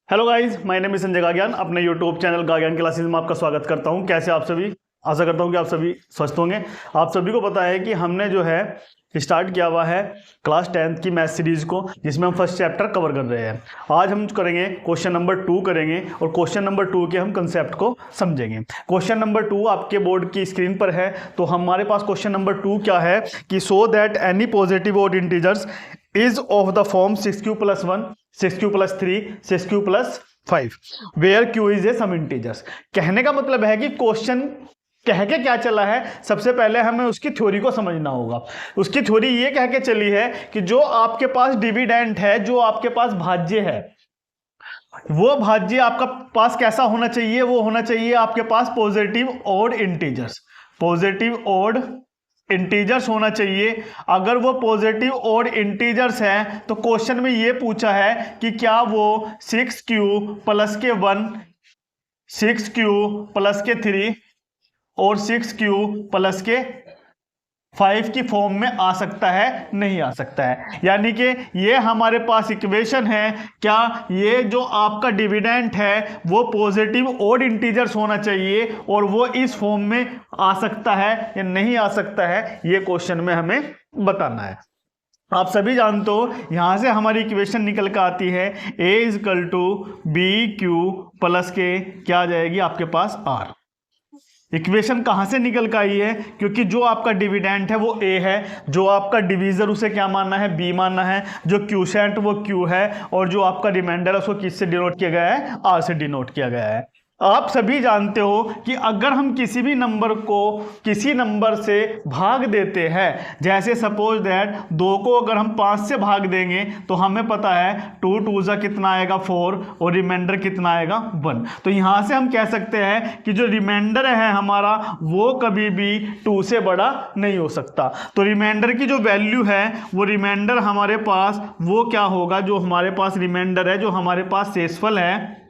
Hello guys, my name is Sanjay Gagiyan. अपने YouTube channel गागियान classes में आपका स्वागत करता हूं। कैसे आप सभी? आशा करता हूं कि आप सभी स्वस्थ होंगे। आप सभी को पता है कि हमने जो है स्टार्ट किया हुआ है क्लास 10th की मैथ सीरीज को, जिसमें हम फर्स्ट चैप्टर कवर कर रहे हैं। आज हम करेंगे क्वेश्चन नंबर 2 करेंगे और क्वेश्चन नंबर 2 के हम कंसेप्ट को समझेंगे। क्वेश्चन नंबर 2 आपके बोर्ड की स्क्रीन पर है। तो हमारे पास क्वेश्चन नंबर 2 क्या है कि so that any positive odd integers is of the form 6q + 1, 6q + 3, 6q + 5 where q is a some integers. कहने का मतलब है कि क्वेश्चन कह के क्या चला है, सबसे पहले हमें उसकी थ्योरी को समझना होगा। उसकी थ्योरी ये कह के चली है कि जो आपके पास डिविडेंट है, जो आपके पास भाज्य है, वो भाज्य आपका पास कैसा होना चाहिए? वो होना चाहिए आपके पास positive odd integers, positive odd integers होना चाहिए। अगर वो पॉजिटिव ऑड इंटीजर्स हैं तो क्वेश्चन में ये पूछा है कि क्या वो 6q + के 1, 6q + के 3 और 6q + के 5 की फॉर्म में आ सकता है, नहीं आ सकता है। यानी कि ये हमारे पास इक्वेशन है। क्या ये जो आपका डिविडेंट है वो पॉजिटिव ऑड इंटीजर्स होना चाहिए और वो इस फॉर्म में आ सकता है या नहीं आ सकता है, ये क्वेश्चन में हमें बताना है। आप सभी जानते हो यहां से हमारी इक्वेशन निकल कर आती है a = bq + के क्या आ जाएगी आपके पास r। इक्वेशन कहां से निकल कर आई है? क्योंकि जो आपका डिविडेंट है वो a है, जो आपका डिवीजर उसे क्या मानना है? b मानना है, जो क्यूसेंट वो q है और जो आपका रिमाइंडर है उसको किससे डिनोट किया गया है? r से डिनोट किया गया है। आप सभी जानते हो कि अगर हम किसी भी नंबर को किसी नंबर से भाग देते हैं, जैसे सपोज दैट 2 को अगर हम 5 से भाग देंगे तो हमें पता है 2 × 2 कितना आएगा 4 और रिमाइंडर कितना आएगा 1। तो यहां से हम कह सकते हैं कि जो रिमाइंडर है हमारा वो कभी भी 2 से बड़ा नहीं हो सकता। तो रिमाइंडर की जो वैल्यू है वो रिमाइंडर हमारे पास वो क्या होगा? जो हमारे पास रिमाइंडर है, जो हमारे पास शेषफल है,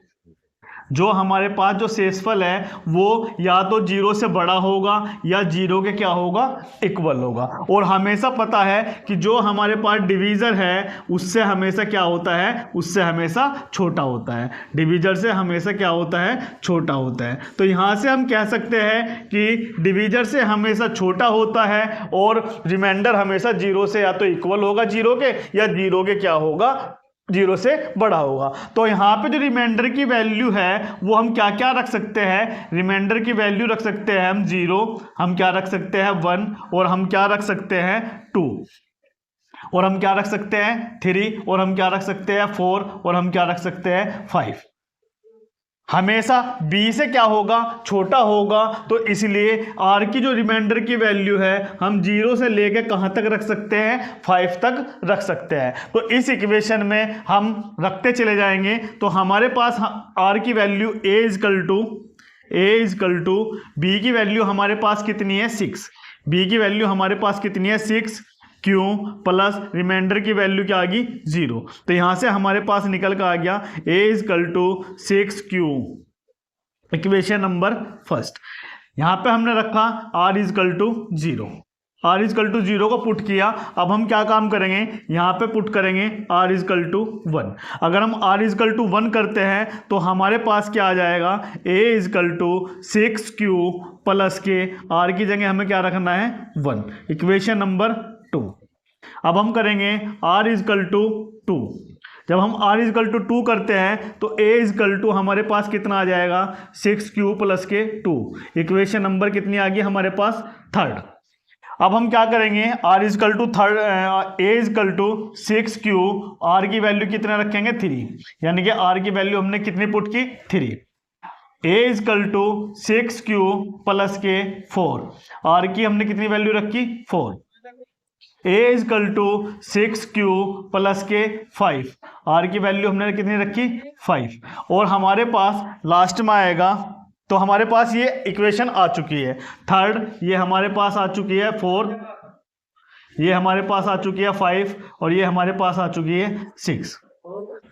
जो हमारे पास जो शेषफल है वो या तो 0 से बड़ा होगा या 0 के क्या होगा? इक्वल होगा। और हमेशा पता है कि जो हमारे पास डिवीजर है उससे हमेशा क्या होता है? उससे हमेशा छोटा होता है। डिवीजर से हमेशा क्या होता है? छोटा होता है। तो यहां से हम कह सकते हैं कि डिवीजर से हमेशा छोटा होता है और रिमाइंडर हमेशा 0 से या तो इक्वल होगा 0 के, या 0 के क्या होगा? 0 से बड़ा होगा। तो यहाँ पे जो रिमाइंडर की वैल्यू है वो हम क्या क्या रख सकते हैं? रिमाइंडर की वैल्यू रख सकते हैं हम 0, हम क्या रख सकते हैं 1, और हम क्या रख सकते हैं 2, और हम क्या रख सकते हैं 3, और हम क्या रख सकते हैं 4, और हम क्या रख सकते हैं 5। हमेशा b से क्या होगा? छोटा होगा। तो इसलिए r की जो रिमाइंडर की वैल्यू है हम 0 से लेके कहां तक रख सकते हैं? 5 तक रख सकते हैं। तो इस इक्वेशन में हम रखते चले जाएंगे तो हमारे पास r की वैल्यू a = b की वैल्यू हमारे पास कितनी है? 6। b की वैल्यू हमारे पास कितनी है? 6 q प्लस रिमाइंडर की वैल्यू क्या आ गई? 0। तो यहां से हमारे पास निकल कर आ गया a = 6q। Equation number first. यहां पे हमने रखा r = 0, r = 0 को पुट किया। अब हम क्या काम करेंगे? यहां पे पुट करेंगे r = 1। अगर हम r = 1 करते हैं तो हमारे पास क्या आ जाएगा? a = 6q + के r की जगह हमें क्या रखना है? 1। Equation number 2। अब हम करेंगे r = 2। जब हम r = 2 करते हैं तो a हमारे पास कितना आ जाएगा? 6q + के 2। इक्वेशन नंबर कितनी आ गई हमारे पास? 3rd। अब हम क्या करेंगे? r = 3rd, a = 6q, r की वैल्यू कितना रखेंगे? 3। यानी कि r की वैल्यू हमने कितनी पुट की? 3। a = 6q + के 4, r की हमने कितनी वैल्यू रखी? 4। a = 6q + के 5, r की वैल्यू हमने कितनी रखी? 5। और हमारे पास लास्ट में आएगा, तो हमारे पास ये इक्वेशन आ चुकी है। 3rd ये हमारे पास आ चुकी है, 4th ये हमारे पास आ चुकी है, 5, और ये हमारे पास आ चुकी है 6।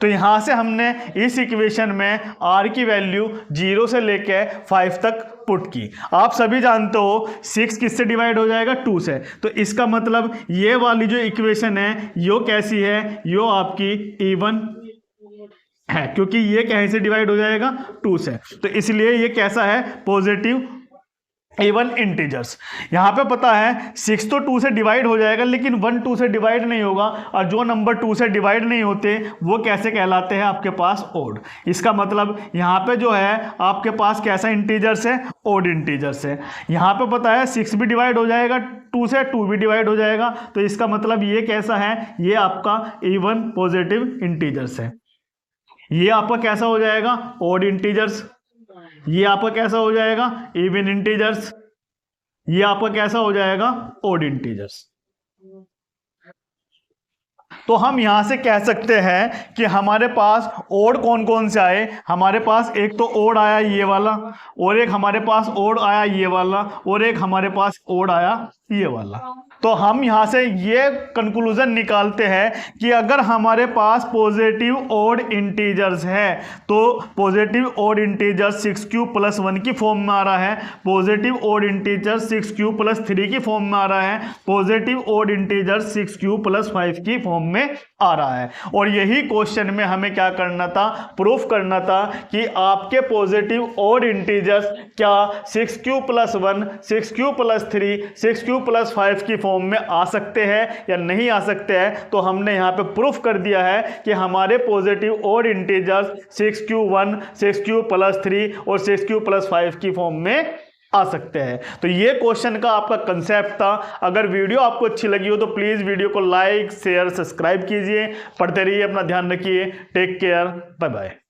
तो यहां से हमने इस इक्वेशन में r की वैल्यू 0 से लेके 5 तक पुट की। आप सभी जानते हो 6 किससे डिवाइड हो जाएगा? 2 से। तो इसका मतलब ये वाली जो इक्वेशन है यो कैसी है? यो आपकी इवन है, क्योंकि ये कहीं से डिवाइड हो जाएगा 2 से, तो इसलिए ये कैसा है, पॉजिटिव इवन इंटीजर्स। यहां पे पता है 6 तो 2 से डिवाइड हो जाएगा, लेकिन 1 2 से डिवाइड नहीं होगा, और जो नंबर 2 से डिवाइड नहीं होते वो कैसे कहलाते हैं आपके पास, ओड। इसका मतलब यहां पे जो है आपके पास कैसा इंटीजर्स है, ओड इंटीजर्स है। यहां पे पता है 6 भी डिवाइड हो जाएगा 2 से, 2 भी डिवाइड हो जाएगा, तो इसका मतलब ये कैसा है, ये आपका इवन पॉजिटिव इंटीजर्स है। ये आपका कैसा हो जाएगा, ओड इंटीजर्स। ये आपका कैसा हो जाएगा, इवन इंटीजर्स। ये आपका कैसा हो जाएगा, ओड इंटीजर्स। तो हम यहां से कह सकते हैं कि हमारे पास ओड कौन कौन से आए, हमारे पास एक तो ओड आया ये वाला, और एक हमारे पास ओड आया ये वाला, और एक हमारे पास ओड आया ये वाला। तो हम यहां से ये कंक्लूजन निकालते हैं कि अगर हमारे पास पॉजिटिव ओड इंटीजर्स है तो positive odd integers 6 cube plus 1 की फॉर्म में आ रहा है, positive odd integers 6 cube plus 3 की फॉर्म में आ रहा है, positive odd integers 6 cube plus 5 की फॉर्म में आ रहा है। और यही क्वेश्चन में हमें क्या करना था, प्रूफ करना था कि आपके पॉजिटिव ओड इंटीजर्स क्या 6 cube plus 1, 6 cube plus 3, 6 cube plus 5 की फॉर्म में आ सकते हैं या नहीं आ सकते हैं। तो हमने यहां पे प्रूफ कर दिया है कि हमारे positive odd integers 6q1, 6q+3 और 6q+5 की फॉर्म में आ सकते हैं। तो ये क्वेश्चन का आपका कंसेप्ट था। अगर वीडियो आपको अच्छी लगी हो तो प्लीज वीडियो को लाइक, शेयर, सब्सक्राइब कीजिए। पढ़ते रहिए, अपना ध्यान रखिए। Take care, bye bye.